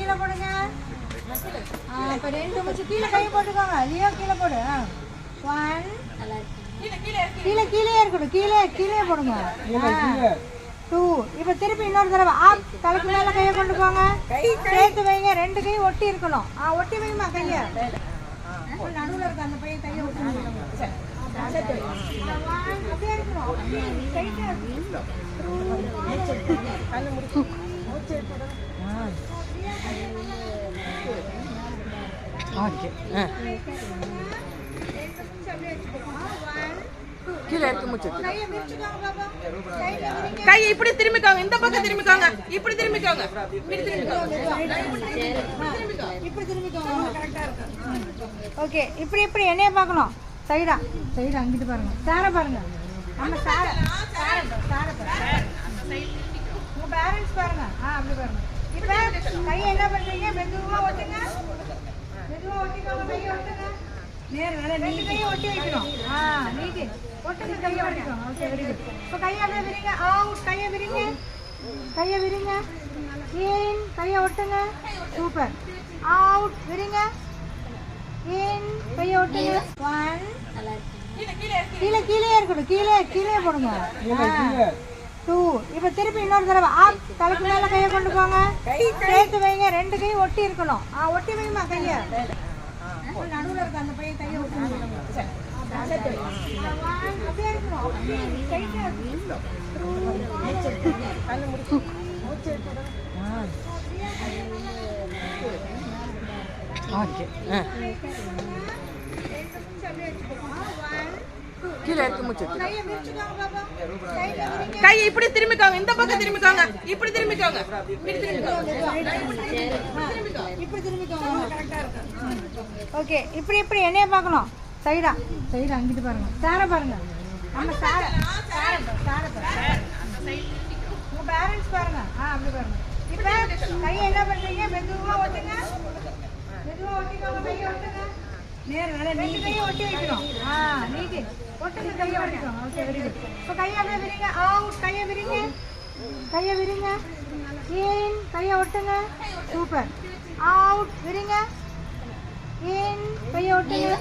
கீழே போடுங்க. இப்போ 2 மூச்சு கீழே கை போட்டுக்கோங்க. லியோ கீழே போடு. 1 கீழே கீழே இருக்கட்டும். கீழே போடுங்க. 2 இப்போ திருப்பி இன்னொரு தடவை ஆப் தலைக்கு மேலே கையை கொண்டு போங்க. சேர்த்து வைங்க. 2 கை ஒட்டி இருக்கணும். ஒட்டி வைமா கையை. நடுவில் இருக்க அந்த பையன் கையை ஒட்டி அப்படியே இருக்கணும். கீழே இருக்கு மூச்சு. கை இப்படி திரும்பிக்கோங்க. இந்த பக்கம் திரும்பிக்கோங்க. இப்படி திரும்பிக்கோங்க. இப்படி திரும்பிக்கோங்க. ஓகே. இப்படி என்னைய பார்க்கணும். சைடா அங்கிட்டு பாருங்க. சாரை பாருங்க. நம்ம சாரை உங்க பேரண்ட்ஸ் பாருங்க. அப்படி பாருங்க. இப்போ கையை என்ன பண்றீங்க? மெதுவா ஒட்டுங்க. ஒட்டிக்கோங்க. கையை ஒட்டுங்க. நேரம் 2 கையை ஒட்டி வைக்கணும். நீட்டி ஒட்டுங்க. கையை ஒட்டிக்கோங்க. Okay, very good. இப்போ கையை அப்படியே விரிங்க. அவுட். கையை விரிங்க. இன். கையை ஒட்டுங்க. சூப்பர். அவுட். விரிங்க. இன். கையை ஒட்டுங்க. 1 கீழே இருக்கட்டும். கீழே போடுங்க. 2 இப்போ திருப்பி இன்னொரு தடவை ஆப் தலைக்கு மேலே கையை கொண்டு போங்க. சேர்த்து வைங்க. 2 கை ஒட்டி இருக்கணும். ஒட்டி வைமா கையை. நடுவில் இருக்க அந்த பையன் கையை ஒட்டி அப்படியே இருக்கணும். கீழே இருக்கு மூச்சு. கை இப்படி திரும்பிக்கோங்க. இந்த பக்கம் திரும்பிக்கோங்க. இப்படி திரும்பிக்கோங்க. ஓகே. இப்படி என்னைய பார்க்கணும். சைடா அங்கிட்டு பாருங்க. சாரை பாருங்க. நம்ம சாரை உங்க பேரண்ட்ஸ் பாருங்க. அப்படி பாருங்க. இப்போ கையை என்ன பண்றீங்க? மெதுவா ஒட்டுங்க. ஒட்டிக்கோங்க. கையை ஒட்டுங்க. நேரம் 2 கையை ஒட்டி வைக்கணும். நீட்டி ஒட்டுங்க. கையை ஒட்டிக்கோங்க. Okay, very good. இப்போ கையை அப்படியே விரிங்க. அவுட். கையை விரிங்க. இன். கையை ஒட்டுங்க. சூப்பர். அவுட். விரிங்க. இன். கையை ஒட்டுங்க.